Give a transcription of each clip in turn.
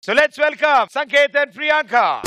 So let's welcome Sanket and Priyanka.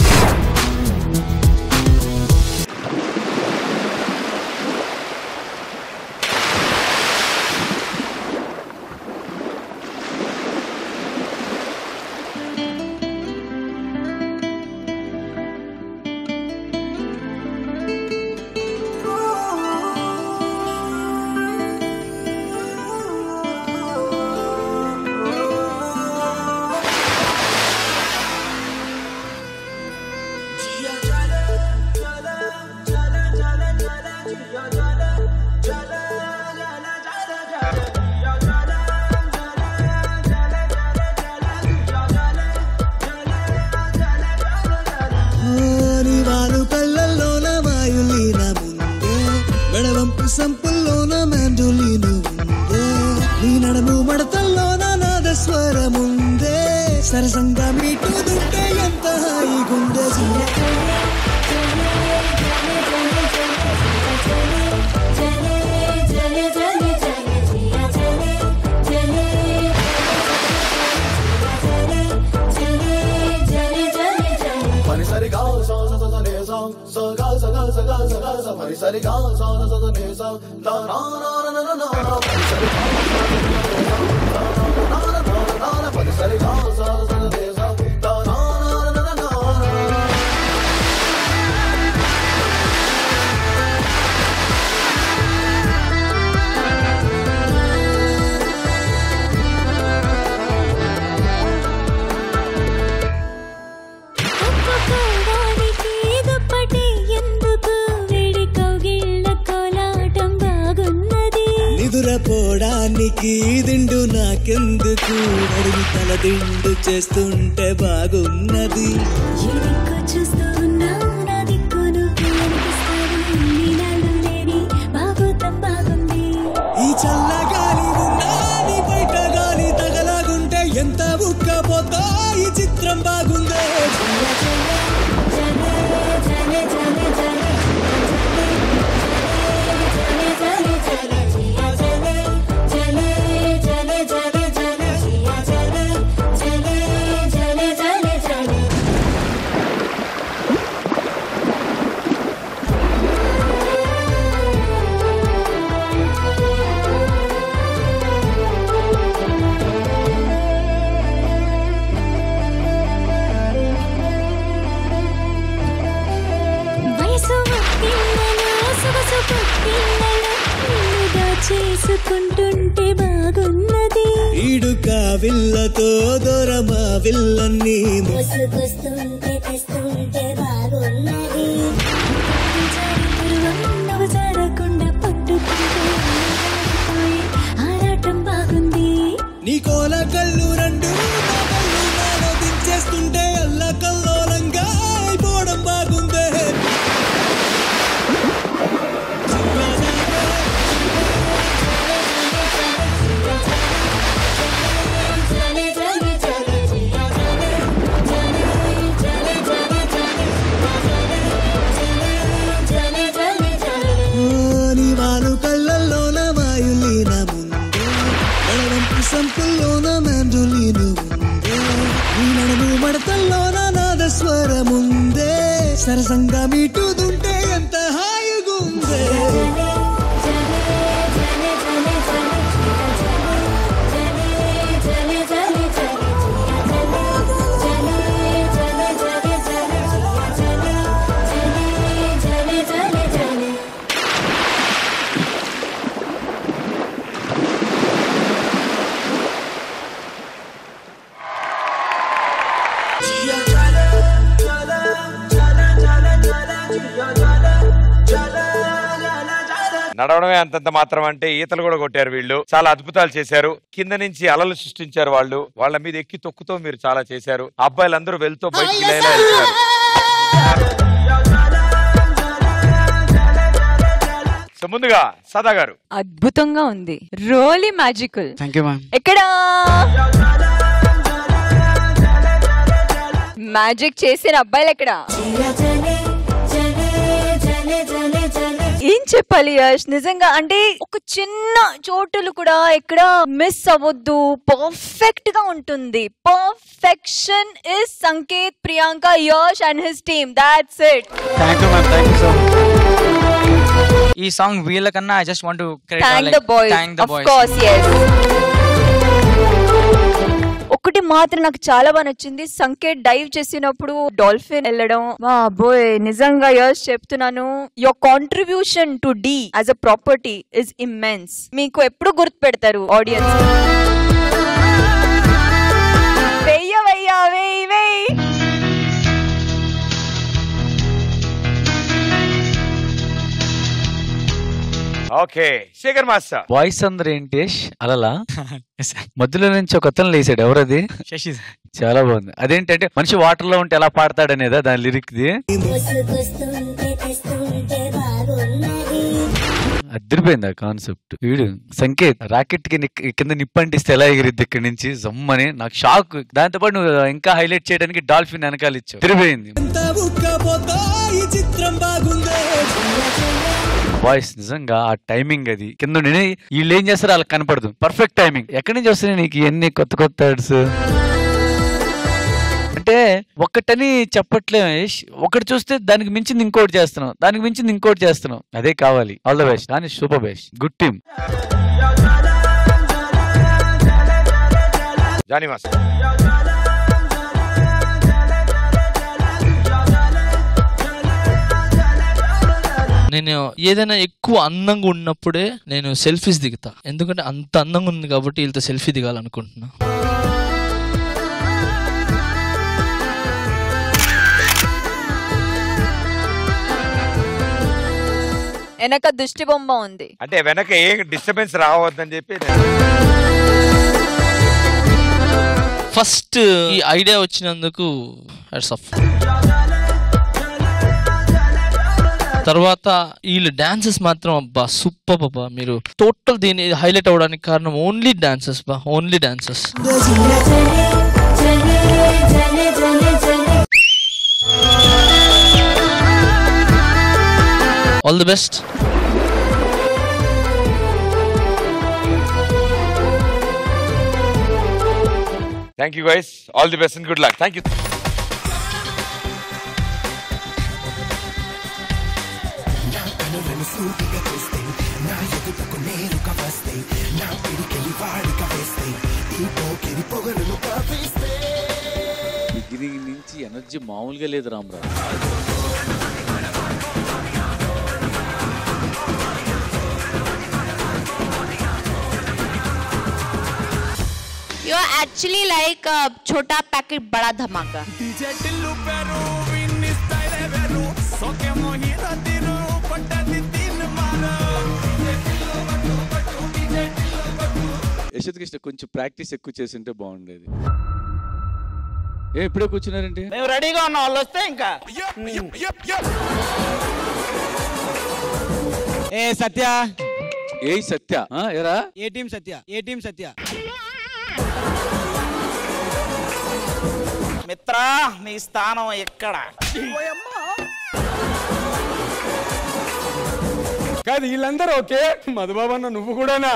సంపుల్లోన మ్యాండోలిను ఉందే నీ నడుము మడతల్లోన నాదస్వరముందే సరసంగా మీటుదుంటే ఎంత హాయిగుందే పోడానికి దిండు నాకెందుకు అడిగి తల దిండు చేస్తుంటే బాగున్నది ఈ చల్లగాలి ఉన్నా నీ బయట గాలి తగలాగుంటే ఎంత ఉక్కపోతా ఈ చిత్రం బాగుందే చేసుకుంటుంటే బాగున్నది ఈడుక విల్లతో దూరమా విల్లన్నీ ముసుగుస్తుంటే తెస్తుంటే బాగున్నది నువ్వు జరగకుండా పట్టుకుంటే ఆరాటం బాగుంది నీ కోల కళ్ళు రెండు నాలో దించేస్తుంటే అల్ల కల్లోలంగా అయిపోవడం బాగుందే సంపుల్లోన మ్యాండోలిను ఉందే నీ నడుము మడతల్లోన నాదస్వరముందే సరసంగా మీటుదుంటే ఎంత హాయిగుందే నడవడమే అంతంత మాత్రం అంటే ఈతలు కూడా కొట్టారు వీళ్ళు. చాలా అద్భుతాలు చేశారు. కింద నుంచి అలలు సృష్టించారు వాళ్ళు. వాళ్ళ మీద ఎక్కి తొక్కుతో మీరు చాలా చేశారు. అబ్బాయిలందరూ వెళ్తూ బయటికి వెళ్తారు. సో ముందుగా సదా గారు అద్భుతంగా ఉంది. రోలీ మ్యాజికల్. Thank you ma'am. ఎక్కడ మ్యాజిక్ చేసిన అబ్బాయిలు ఎక్కడ? ఏం చెప్పాలి యష్, నిజంగా అంటే ఒక చిన్న చోటులు కూడా ఎక్కడ మిస్ అవ్వద్దు, పర్ఫెక్ట్ గా ఉంటుంది. Perfection is Sanket, Priyanka, Yash and his team. That's it. Thank you ma'am, thank you so much. ఈ సాంగ్ వీళ్ళకన్నా I just want to thank the boys, of course. yes. ఒకటి మాత్రం నాకు చాలా బాగా నచ్చింది, సంకేత్ డైవ్ చేసినప్పుడు డాల్ఫిన్ వెళ్ళడం. బాబోయ్, నిజంగా యష్ చెప్తున్నాను, your contribution to the as a property is immense. మీకు ఎప్పుడు గుర్తు పెడతారు ఆడియన్స్. వెయ్యి ఓకే, శేఖర్ మాస్టర్. వాయిస్ అందరు ఏంటి అలలా మధ్యలో నుంచి ఒక అతను లేసాడు, ఎవరది? శశి. చాలా బాగుంది. అదేంటంటే మనిషి వాటర్ లో ఉంటే ఎలా పాడతాడనేదా దాని లిరిక్ ది? అదిరిపోయింది ఆ కాన్సెప్ట్. వీడు సంకేత్ రాకెట్ కి కింద నిప్పంటిస్తే ఎలా ఎగిరిద్ది ఇక్కడి నుంచి జమ్మని, నాకు షాక్. దాంతో పాటు నువ్వు ఇంకా హైలైట్ చేయడానికి డాల్ఫిన్ వెనకాల ఇచ్చావు, అదిరిపోయింది. వాయిస్ నిజంగా ఆ టైమింగ్, అది కింద వీళ్ళు ఏం చేస్తారో వాళ్ళకి కనపడదు. Perfect timing. ఎక్కడి నుంచి వస్తున్నాయి నీకు ఎన్ని కొత్త కొత్త వర్డ్స్? అంటే ఒక్కటని చెప్పట్లే, ఒకటి చూస్తే దానికి మించింది ఇంకోటి చేస్తున్నావు, దానికి మించింది ఇంకోటి చేస్తున్నావు. అదే కావాలి. All the best. కానీ super best, good team. Jani master. నేను ఏదైనా ఎక్కువ అందంగా ఉన్నప్పుడే నేను సెల్ఫీస్ దిగుతా, ఎందుకంటే అంత అందంగా ఉంది కాబట్టి వీళ్ళతో సెల్ఫీ దిగాలనుకుంటున్నా. వెనక దిష్టి బొమ్మ ఉంది అంటే వెనక ఏ డిస్టర్బెన్స్ రావద్దని చెప్పి. ఫస్ట్ ఈ ఐడియా వచ్చినందుకు హ్యాట్స్ ఆఫ్. తర్వాత వీళ్ళు డాన్సెస్ మాత్రం అబ్బా సూపర్ బాబా. మీరు టోటల్ దీన్ని హైలైట్ అవ్వడానికి కారణం ఓన్లీ డాన్సెస్ బా, only dances. All the best. Thank you guys, all the best and good luck. Thank you. Beginning నుంచి ఎనర్జీ మామూలుగా లేదు Rama Rao. You are actually like a छोटा पैकेट बड़ा धमाका. యశోద్ కృష్ణ కొంచెం ప్రాక్టీస్ ఎక్కువ చేసింటే బాగుండేది. ఇప్పుడే కూర్చున్నారంటే మేము రెడీగా ఉన్నాం, వాళ్ళు వస్తే ఇంకా. ఏ సత్య, ఏ సత్య ఎరా? ఏ టీం సత్య? ఏ టీం సత్య? మిత్రా, నీ స్థానం ఎక్కడ? కాదు వీళ్ళందరూ ఓకే, మధుబాబు అన్న నువ్వు కూడానా?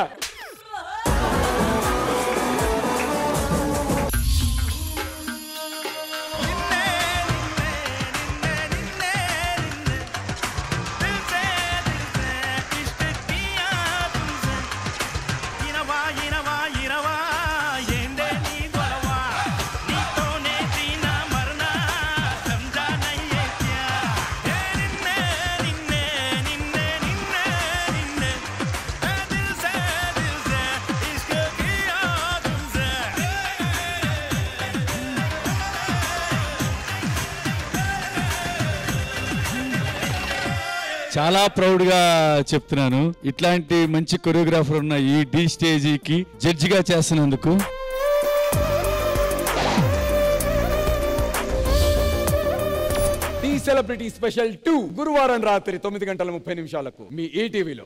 చాలా ప్రౌడ్ గా చెప్తున్నాను, ఇట్లాంటి మంచి కొరియోగ్రాఫర్ ఉన్న ఈ డి స్టేజీకి జడ్జిగా చేస్తున్నందుకు. టీ సెలబ్రిటీ స్పెషల్ 2 గురువారం రాత్రి 9:30 మీ ఈటీవీలో.